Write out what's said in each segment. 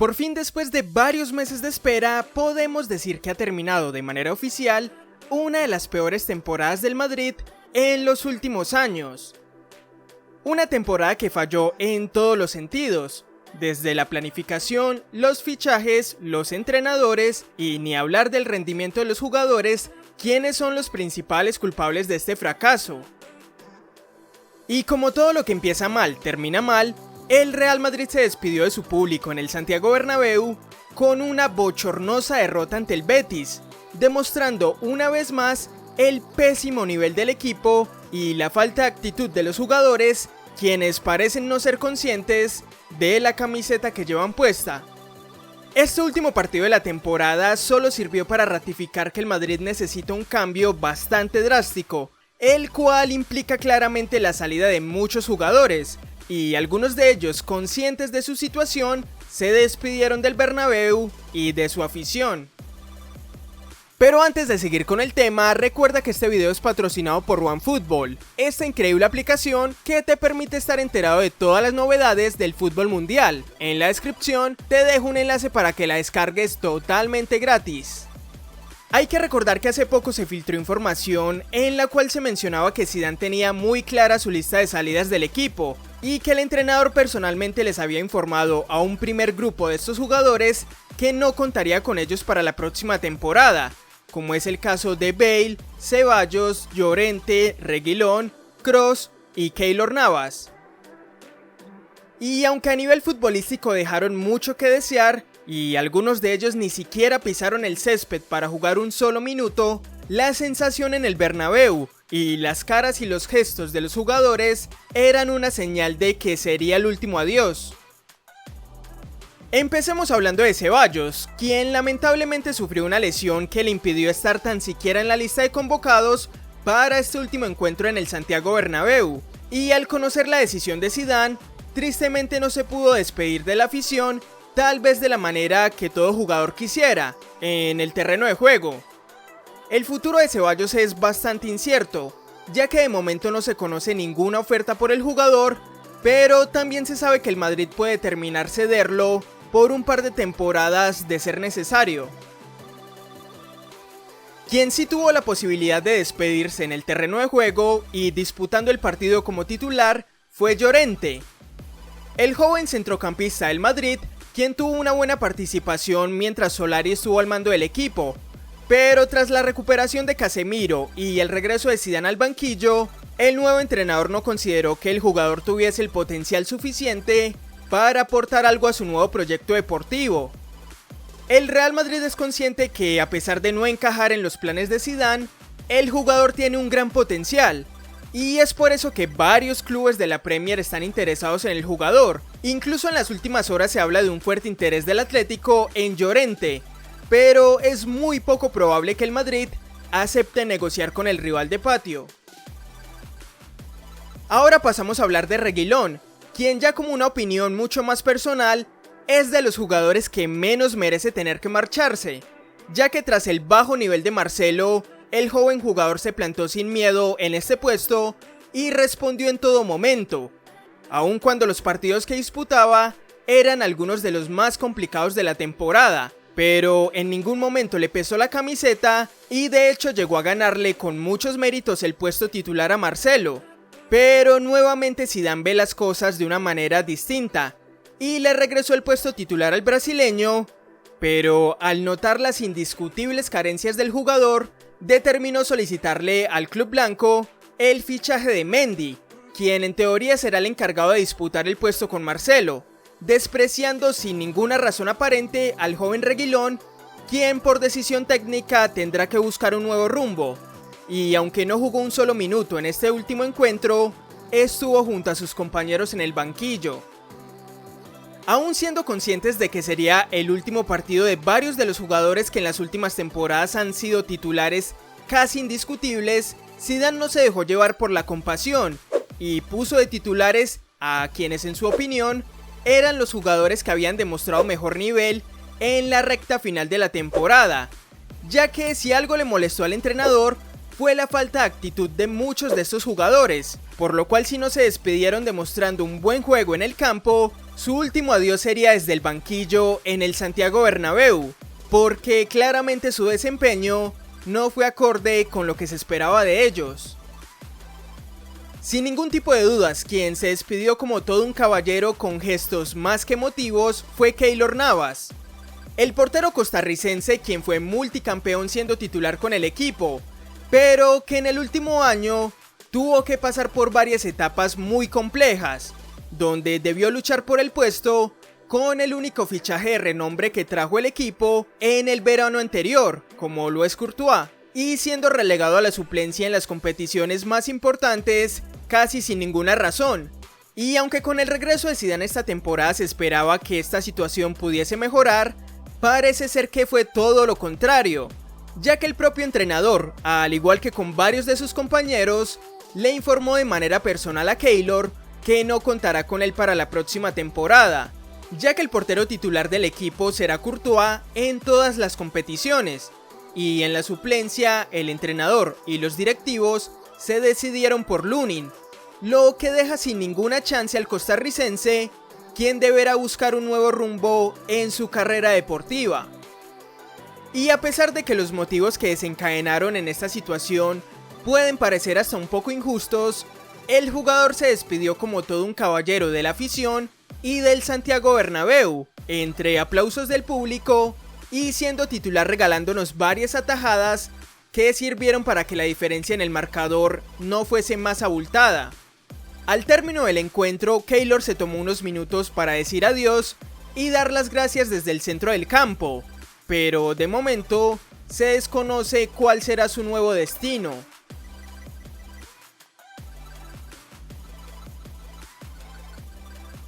Por fin, después de varios meses de espera, podemos decir que ha terminado de manera oficial una de las peores temporadas del Madrid en los últimos años. Una temporada que falló en todos los sentidos, desde la planificación, los fichajes, los entrenadores y ni hablar del rendimiento de los jugadores, quienes son los principales culpables de este fracaso. Y como todo lo que empieza mal termina mal, el Real Madrid se despidió de su público en el Santiago Bernabéu con una bochornosa derrota ante el Betis, demostrando una vez más el pésimo nivel del equipo y la falta de actitud de los jugadores, quienes parecen no ser conscientes de la camiseta que llevan puesta. Este último partido de la temporada solo sirvió para ratificar que el Madrid necesita un cambio bastante drástico, el cual implica claramente la salida de muchos jugadores, y algunos de ellos, conscientes de su situación, se despidieron del Bernabéu y de su afición. Pero antes de seguir con el tema, recuerda que este video es patrocinado por OneFootball, esta increíble aplicación que te permite estar enterado de todas las novedades del fútbol mundial. En la descripción te dejo un enlace para que la descargues totalmente gratis. Hay que recordar que hace poco se filtró información en la cual se mencionaba que Zidane tenía muy clara su lista de salidas del equipo y que el entrenador personalmente les había informado a un primer grupo de estos jugadores que no contaría con ellos para la próxima temporada, como es el caso de Bale, Ceballos, Llorente, Reguilón, Kroos y Keylor Navas. Y aunque a nivel futbolístico dejaron mucho que desear, y algunos de ellos ni siquiera pisaron el césped para jugar un solo minuto, la sensación en el Bernabéu y las caras y los gestos de los jugadores eran una señal de que sería el último adiós. Empecemos hablando de Ceballos, quien lamentablemente sufrió una lesión que le impidió estar tan siquiera en la lista de convocados para este último encuentro en el Santiago Bernabéu, y al conocer la decisión de Zidane, tristemente no se pudo despedir de la afición, tal vez de la manera que todo jugador quisiera, en el terreno de juego. El futuro de Ceballos es bastante incierto, ya que de momento no se conoce ninguna oferta por el jugador, pero también se sabe que el Madrid puede terminar cederlo por un par de temporadas de ser necesario. Quien sí tuvo la posibilidad de despedirse en el terreno de juego y disputando el partido como titular fue Llorente. El joven centrocampista del Madrid, quien tuvo una buena participación mientras Solari estuvo al mando del equipo, pero tras la recuperación de Casemiro y el regreso de Zidane al banquillo, el nuevo entrenador no consideró que el jugador tuviese el potencial suficiente para aportar algo a su nuevo proyecto deportivo. El Real Madrid es consciente que, a pesar de no encajar en los planes de Zidane, el jugador tiene un gran potencial, y es por eso que varios clubes de la Premier están interesados en el jugador. Incluso en las últimas horas se habla de un fuerte interés del Atlético en Llorente, pero es muy poco probable que el Madrid acepte negociar con el rival de patio. Ahora pasamos a hablar de Reguilón, quien, ya como una opinión mucho más personal, es de los jugadores que menos merece tener que marcharse, ya que tras el bajo nivel de Marcelo, el joven jugador se plantó sin miedo en este puesto y respondió en todo momento, aun cuando los partidos que disputaba eran algunos de los más complicados de la temporada, pero en ningún momento le pesó la camiseta y de hecho llegó a ganarle con muchos méritos el puesto titular a Marcelo. Pero nuevamente Zidane ve las cosas de una manera distinta y le regresó el puesto titular al brasileño, pero al notar las indiscutibles carencias del jugador, determinó solicitarle al club blanco el fichaje de Mendy, quien en teoría será el encargado de disputar el puesto con Marcelo, despreciando sin ninguna razón aparente al joven Reguilón, quien por decisión técnica tendrá que buscar un nuevo rumbo. Y aunque no jugó un solo minuto en este último encuentro, estuvo junto a sus compañeros en el banquillo. Aún siendo conscientes de que sería el último partido de varios de los jugadores que en las últimas temporadas han sido titulares casi indiscutibles, Zidane no se dejó llevar por la compasión y puso de titulares a quienes, en su opinión, eran los jugadores que habían demostrado mejor nivel en la recta final de la temporada, ya que si algo le molestó al entrenador fue la falta de actitud de muchos de estos jugadores, por lo cual si no se despidieron demostrando un buen juego en el campo, Su último adiós sería desde el banquillo en el Santiago Bernabéu, porque claramente su desempeño no fue acorde con lo que se esperaba de ellos. Sin ningún tipo de dudas, quien se despidió como todo un caballero con gestos más que emotivos fue Keylor Navas, el portero costarricense quien fue multicampeón siendo titular con el equipo, pero que en el último año tuvo que pasar por varias etapas muy complejas, donde debió luchar por el puesto con el único fichaje de renombre que trajo el equipo en el verano anterior, como lo es Courtois, y siendo relegado a la suplencia en las competiciones más importantes casi sin ninguna razón. Y aunque con el regreso de Zidane esta temporada se esperaba que esta situación pudiese mejorar, parece ser que fue todo lo contrario, ya que el propio entrenador, al igual que con varios de sus compañeros, le informó de manera personal a Keylor que no contará con él para la próxima temporada, ya que el portero titular del equipo será Courtois en todas las competiciones, y en la suplencia el entrenador y los directivos se decidieron por Lunin, lo que deja sin ninguna chance al costarricense, quien deberá buscar un nuevo rumbo en su carrera deportiva. Y a pesar de que los motivos que desencadenaron en esta situación pueden parecer hasta un poco injustos, el jugador se despidió como todo un caballero de la afición y del Santiago Bernabéu, entre aplausos del público y siendo titular regalándonos varias atajadas que sirvieron para que la diferencia en el marcador no fuese más abultada. Al término del encuentro, Keylor se tomó unos minutos para decir adiós y dar las gracias desde el centro del campo, pero de momento se desconoce cuál será su nuevo destino.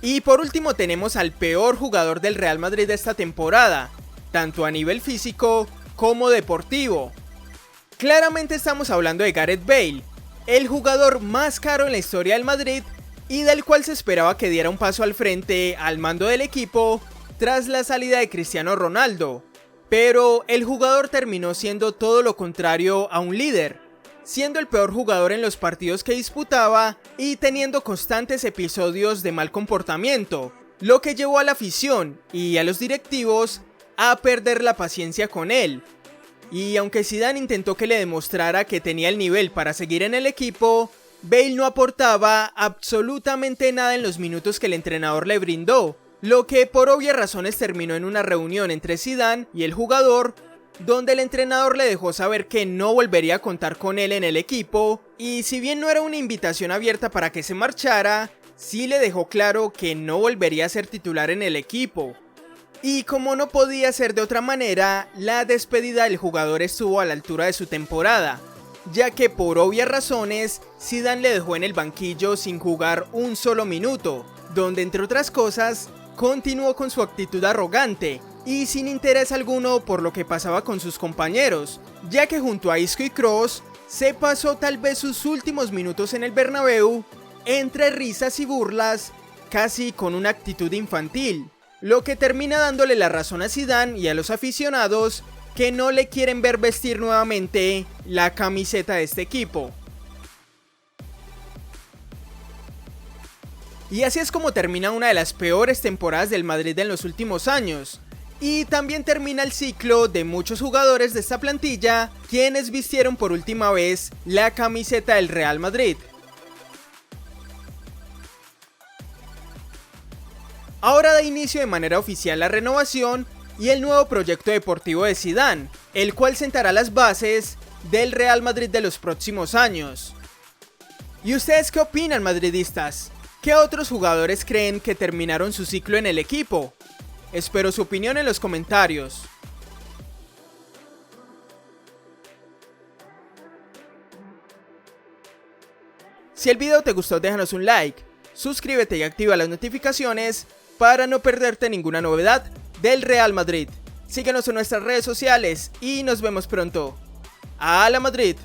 Y por último tenemos al peor jugador del Real Madrid de esta temporada, tanto a nivel físico como deportivo. Claramente estamos hablando de Gareth Bale, el jugador más caro en la historia del Madrid y del cual se esperaba que diera un paso al frente al mando del equipo tras la salida de Cristiano Ronaldo, pero el jugador terminó siendo todo lo contrario a un líder, siendo el peor jugador en los partidos que disputaba y teniendo constantes episodios de mal comportamiento, lo que llevó a la afición y a los directivos a perder la paciencia con él. Y aunque Zidane intentó que le demostrara que tenía el nivel para seguir en el equipo, Bale no aportaba absolutamente nada en los minutos que el entrenador le brindó, lo que por obvias razones terminó en una reunión entre Zidane y el jugador, donde el entrenador le dejó saber que no volvería a contar con él en el equipo, y si bien no era una invitación abierta para que se marchara, sí le dejó claro que no volvería a ser titular en el equipo. Y como no podía ser de otra manera, la despedida del jugador estuvo a la altura de su temporada, ya que por obvias razones, Zidane le dejó en el banquillo sin jugar un solo minuto, donde entre otras cosas, continuó con su actitud arrogante y sin interés alguno por lo que pasaba con sus compañeros, ya que junto a Isco y Kroos se pasó tal vez sus últimos minutos en el Bernabéu entre risas y burlas, casi con una actitud infantil, lo que termina dándole la razón a Zidane y a los aficionados que no le quieren ver vestir nuevamente la camiseta de este equipo. Y así es como termina una de las peores temporadas del Madrid en los últimos años. Y también termina el ciclo de muchos jugadores de esta plantilla, quienes vistieron por última vez la camiseta del Real Madrid. Ahora da inicio de manera oficial la renovación y el nuevo proyecto deportivo de Zidane, el cual sentará las bases del Real Madrid de los próximos años. ¿Y ustedes qué opinan, madridistas? ¿Qué otros jugadores creen que terminaron su ciclo en el equipo? Espero su opinión en los comentarios. Si el video te gustó, déjanos un like, suscríbete y activa las notificaciones para no perderte ninguna novedad del Real Madrid. Síguenos en nuestras redes sociales y nos vemos pronto. ¡A la Madrid!